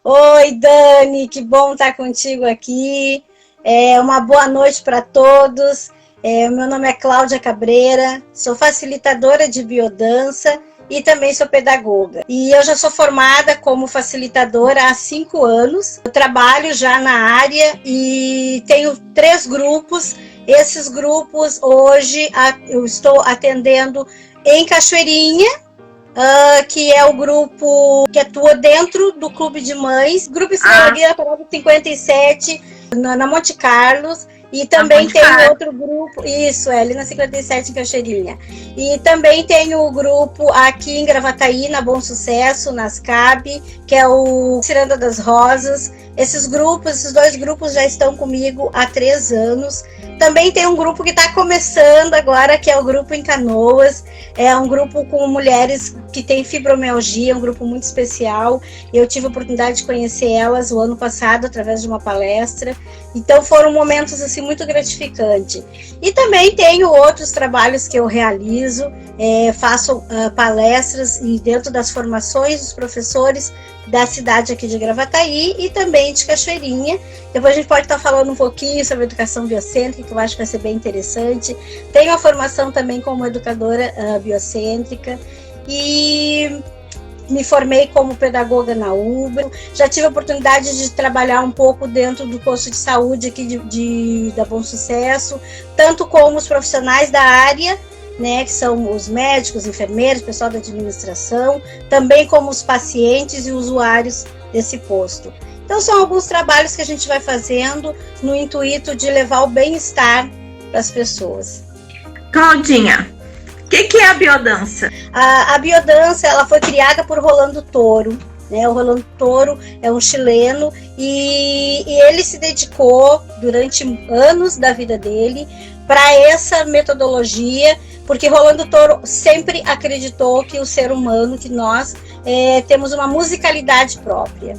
Oi, Dani, que bom estar contigo aqui. Uma boa noite para todos. Meu nome é Cláudia Cabreira, sou facilitadora de biodança e também sou pedagoga. E eu já sou formada como facilitadora há 5 anos. Eu trabalho já na área e tenho 3 grupos. Esses grupos, hoje, eu estou atendendo em Cachoeirinha, que é o grupo que atua dentro do Clube de Mães, Grupo Estrela Guia, Parada 57, na Monte Carlos, e também tem outro grupo, isso, ali na 57 em Cachoeirinha. E também tem o grupo aqui em Gravataí, na Bom Sucesso, nas CAB, que é o Ciranda das Rosas. Esses 2 grupos já estão comigo há 3 anos. Também tem um grupo que está começando agora, que é o grupo em Canoas. É um grupo com mulheres que têm fibromialgia, um grupo muito especial. Eu tive a oportunidade de conhecer elas o ano passado, através de uma palestra. Então foram momentos assim muito gratificantes. E também tenho outros trabalhos que eu realizo, faço palestras e dentro das formações dos professores da cidade aqui de Gravataí e também de Cachoeirinha. Depois a gente pode estar falando um pouquinho sobre educação biocêntrica, que eu acho que vai ser bem interessante. Tenho a formação também como educadora biocêntrica e me formei como pedagoga na UBA. Já tive a oportunidade de trabalhar um pouco dentro do posto de saúde aqui da Bom Sucesso, tanto como os profissionais da área, né, que são os médicos, enfermeiros, pessoal da administração, também como os pacientes e usuários desse posto. Então são alguns trabalhos que a gente vai fazendo no intuito de levar o bem-estar para as pessoas. Claudinha, o que é a biodança? A biodança, ela foi criada por Rolando Toro, né? O Rolando Toro é um chileno e ele se dedicou durante anos da vida dele para essa metodologia, porque Rolando Toro sempre acreditou que o ser humano, que nós temos uma musicalidade própria.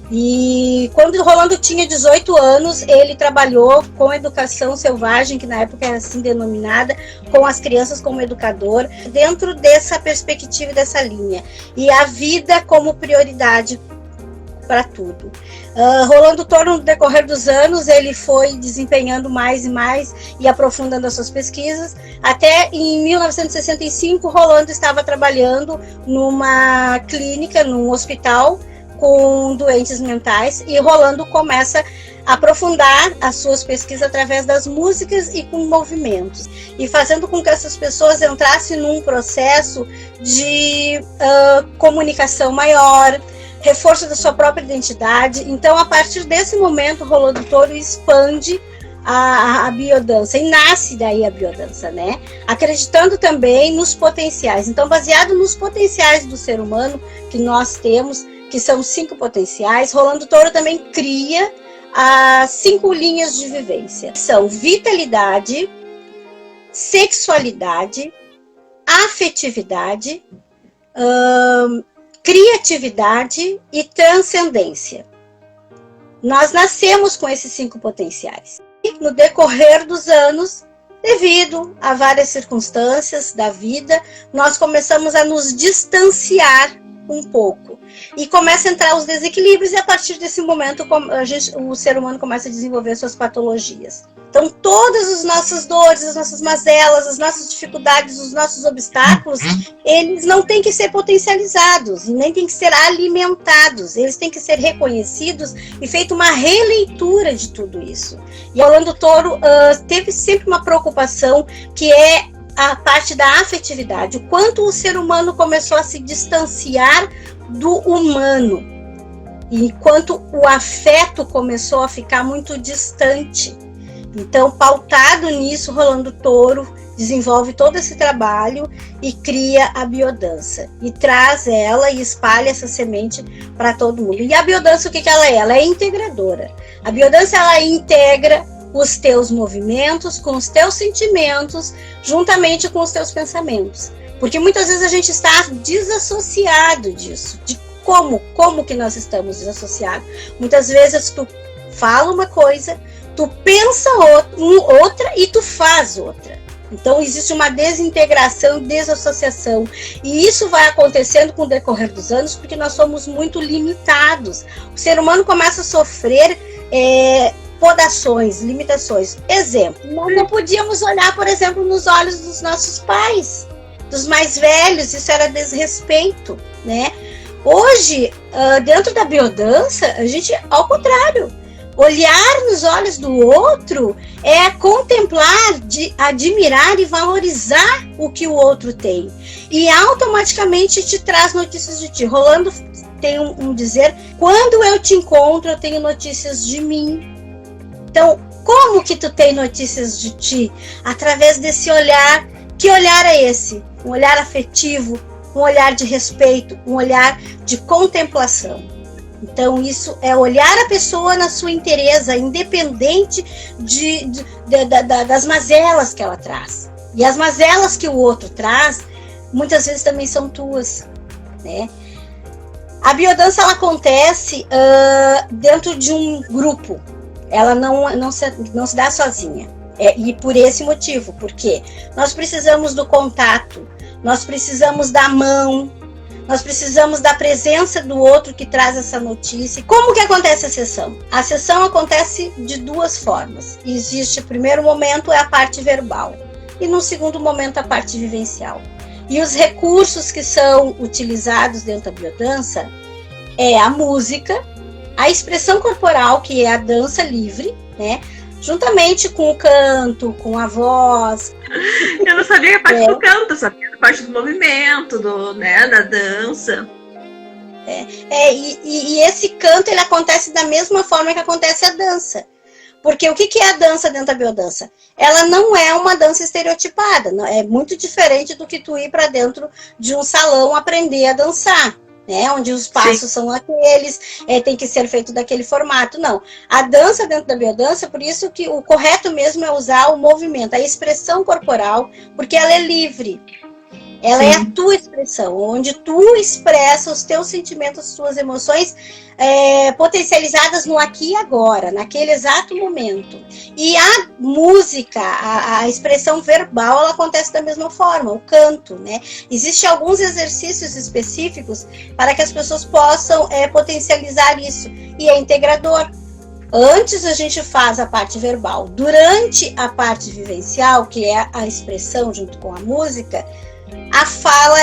E quando Rolando tinha 18 anos, ele trabalhou com educação selvagem, que na época era assim denominada, com as crianças como educador, dentro dessa perspectiva, dessa linha. E a vida como prioridade para tudo. Rolando Toro, no decorrer dos anos, ele foi desempenhando mais e mais e aprofundando as suas pesquisas. Até em 1965, Rolando estava trabalhando numa clínica, num hospital, com doentes mentais, e Rolando começa a aprofundar as suas pesquisas através das músicas e com movimentos, e fazendo com que essas pessoas entrassem num processo de comunicação maior, reforço da sua própria identidade. Então, a partir desse momento, Rolando Toro expande a biodança, e nasce daí a biodança, né? Acreditando também nos potenciais. Então, baseado nos potenciais do ser humano que nós temos, que são 5 potenciais, Rolando Toro também cria as 5 linhas de vivência. São vitalidade, sexualidade, afetividade, criatividade e transcendência. Nós nascemos com esses 5 potenciais. E no decorrer dos anos, devido a várias circunstâncias da vida, nós começamos a nos distanciar um pouco. E começa a entrar os desequilíbrios, e a partir desse momento o ser humano começa a desenvolver suas patologias. Então, todas as nossas dores, as nossas mazelas, as nossas dificuldades, os nossos obstáculos, eles não têm que ser potencializados e nem têm que ser alimentados. Eles têm que ser reconhecidos e feita uma releitura de tudo isso. E Rolando Toro teve sempre uma preocupação, que é a parte da afetividade. O quanto o ser humano começou a se distanciar do humano, e quanto o afeto começou a ficar muito distante. Então, pautado nisso, Rolando Toro desenvolve todo esse trabalho e cria a biodança. E traz ela e espalha essa semente para todo mundo. E a biodança, o que ela é? Ela é integradora. A biodança, ela integra os teus movimentos com os teus sentimentos, juntamente com os teus pensamentos. Porque muitas vezes a gente está desassociado disso, de como que nós estamos desassociados. Muitas vezes tu fala uma coisa, tu pensa outra e tu faz outra. Então, existe uma desintegração, desassociação. E isso vai acontecendo com o decorrer dos anos, porque nós somos muito limitados. O ser humano começa a sofrer podações, limitações. Exemplo, nós não podíamos olhar, por exemplo, nos olhos dos nossos pais, dos mais velhos, isso era desrespeito, né? Hoje, dentro da biodança, a gente, ao contrário, olhar nos olhos do outro é contemplar, admirar e valorizar o que o outro tem. E automaticamente te traz notícias de ti. Rolando tem um dizer, quando eu te encontro, eu tenho notícias de mim. Então, como que tu tem notícias de ti? Através desse olhar. Que olhar é esse? Um olhar afetivo, um olhar de respeito, um olhar de contemplação. Então, isso é olhar a pessoa na sua inteireza, independente das mazelas que ela traz. E as mazelas que o outro traz, muitas vezes também são tuas, né? A biodança, ela acontece dentro de um grupo. Ela não se dá sozinha. E por esse motivo, porque nós precisamos do contato, nós precisamos da mão, nós precisamos da presença do outro que traz essa notícia. Como que acontece a sessão? A sessão acontece de duas formas. Existe o primeiro momento, é a parte verbal, e no segundo momento, a parte vivencial. E os recursos que são utilizados dentro da biodança é a música, a expressão corporal, que é a dança livre, né? Juntamente com o canto, com a voz. Eu não sabia a parte do canto, eu sabia a parte do movimento, da dança. E esse canto, ele acontece da mesma forma que acontece a dança. Porque o que é a dança dentro da biodança? Ela não é uma dança estereotipada, é muito diferente do que tu ir para dentro de um salão aprender a dançar. Né, onde os passos Sim. são aqueles, tem que ser feito daquele formato. Não. A dança dentro da biodança, por isso que o correto mesmo é usar o movimento, a expressão corporal, porque ela é livre. Ela Sim. é a tua expressão, onde tu expressa os teus sentimentos, as tuas emoções potencializadas no aqui e agora, naquele exato momento. E a música, a expressão verbal, ela acontece da mesma forma, o canto, né? Existem alguns exercícios específicos para que as pessoas possam potencializar isso, e é integrador. Antes a gente faz a parte verbal, durante a parte vivencial, que é a expressão junto com a música, a fala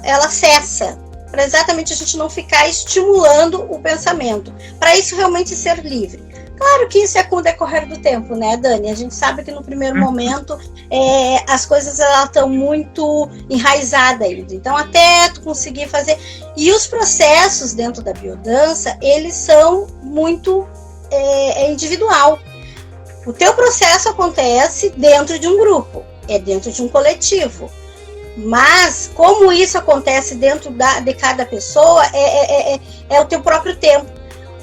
ela cessa, para exatamente a gente não ficar estimulando o pensamento, para isso realmente ser livre. Claro que isso é com o decorrer do tempo, né, Dani? A gente sabe que no primeiro momento as coisas estão muito enraizadas ainda, então até tu conseguir fazer. E os processos dentro da biodança, eles são muito individual. O teu processo acontece dentro de um grupo, dentro de um coletivo. Mas, como isso acontece dentro de cada pessoa, é o teu próprio tempo.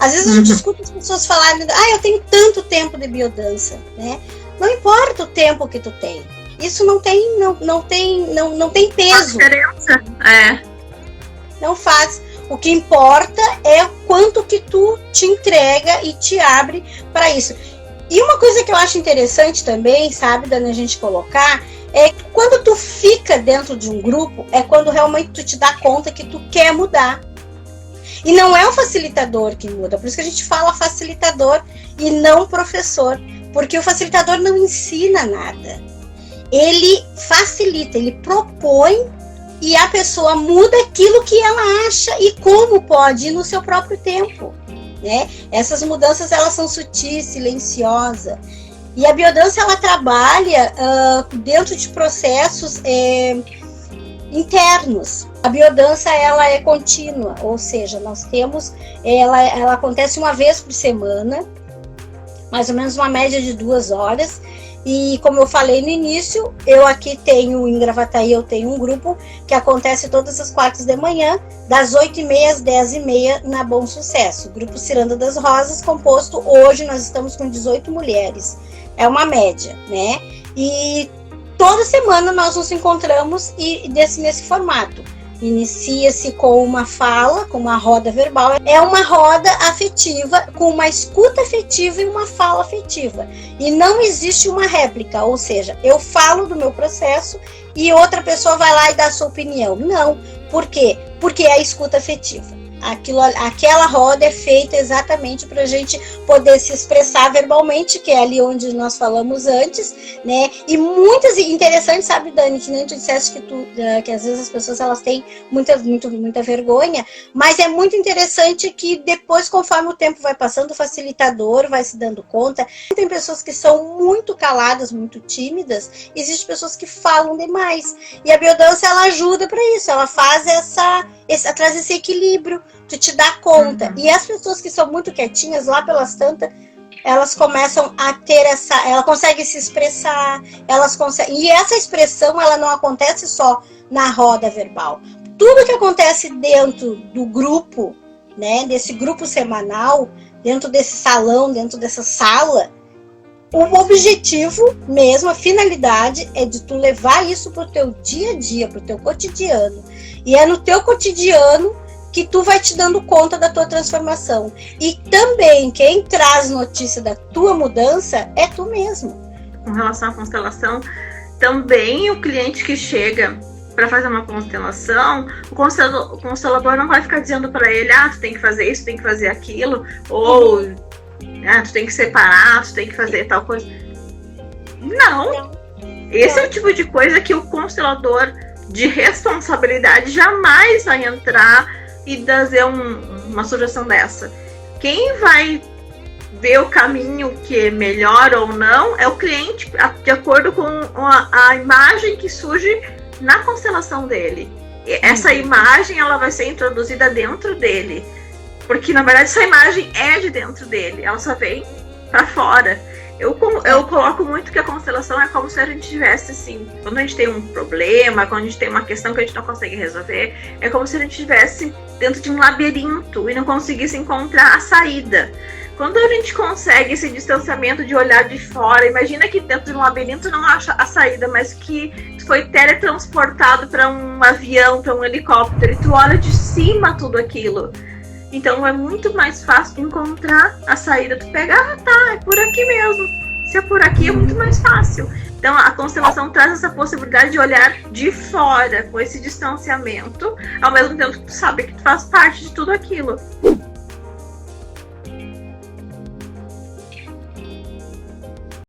Às vezes a gente escuta as pessoas falarem, eu tenho tanto tempo de biodança, né? Não importa o tempo que tu tem. Isso não tem peso. Faz diferença. Não faz. O que importa é o quanto que tu te entrega e te abre para isso. E uma coisa que eu acho interessante também, sabe, Dani, a gente colocar, é que quando tu fica dentro de um grupo, é quando realmente tu te dá conta que tu quer mudar. E não é o facilitador que muda, por isso que a gente fala facilitador e não professor, porque o facilitador não ensina nada. Ele facilita, ele propõe e a pessoa muda aquilo que ela acha e como pode ir no seu próprio tempo, né? Essas mudanças, elas são sutis, silenciosas. E a biodança, ela trabalha dentro de processos internos. A biodança, ela é contínua, ou seja, nós temos, ela acontece uma vez por semana, mais ou menos uma média de 2 horas. E como eu falei no início, eu aqui tenho, em Gravataí, eu tenho um grupo que acontece todas as quartas de manhã, das 8h30 às 10h30, na Bom Sucesso. Grupo Ciranda das Rosas, composto, hoje nós estamos com 18 mulheres. É uma média, né? E toda semana nós nos encontramos nesse formato. Inicia-se com uma fala, com uma roda verbal. É uma roda afetiva, com uma escuta afetiva e uma fala afetiva. E não existe uma réplica, ou seja, eu falo do meu processo e outra pessoa vai lá e dá a sua opinião. Não. Por quê? Porque é a escuta afetiva. Aquela roda é feita exatamente para a gente poder se expressar verbalmente, que é ali onde nós falamos antes, né? E muitas interessantes, sabe, Dani, que nem tu disseste que às vezes as pessoas elas têm muita vergonha, mas é muito interessante que depois, conforme o tempo vai passando, o facilitador vai se dando conta. Tem pessoas que são muito caladas, muito tímidas, existem pessoas que falam demais. E a biodança ela ajuda para isso, ela faz traz esse equilíbrio, tu te dá conta. E as pessoas que são muito quietinhas, lá pelas tantas, elas começam a ter ela consegue se expressar, e essa expressão, ela não acontece só na roda verbal. Tudo que acontece dentro do grupo, né, desse grupo semanal, dentro desse salão, dentro dessa sala, o objetivo mesmo, a finalidade é de tu levar isso pro teu dia a dia, pro teu cotidiano. E é no teu cotidiano que tu vai te dando conta da tua transformação. E também quem traz notícia da tua mudança é tu mesmo. Com relação à constelação, também o cliente que chega para fazer uma constelação, o constelador não vai ficar dizendo para ele, tu tem que fazer isso, tem que fazer aquilo, ou tu tem que separar, tu tem que fazer tal coisa. Não. Esse é o tipo de coisa que o constelador de responsabilidade jamais vai entrar e fazer uma sugestão dessa. Quem vai ver o caminho que é melhor ou não é o cliente, de acordo com a imagem que surge na constelação dele. E essa imagem ela vai ser introduzida dentro dele, porque na verdade essa imagem é de dentro dele, ela só vem para fora. Eu coloco muito que a constelação é como se a gente tivesse, assim, quando a gente tem um problema, quando a gente tem uma questão que a gente não consegue resolver, é como se a gente estivesse dentro de um labirinto e não conseguisse encontrar a saída. Quando a gente consegue esse distanciamento de olhar de fora, imagina que dentro de um labirinto não acha a saída, mas que tu foi teletransportado para um avião, para um helicóptero, e tu olha de cima tudo aquilo. Então é muito mais fácil encontrar a saída. Tu pegar, é por aqui mesmo. Se é por aqui, é muito mais fácil. Então a constelação traz essa possibilidade de olhar de fora, com esse distanciamento, ao mesmo tempo que tu sabe que tu faz parte de tudo aquilo.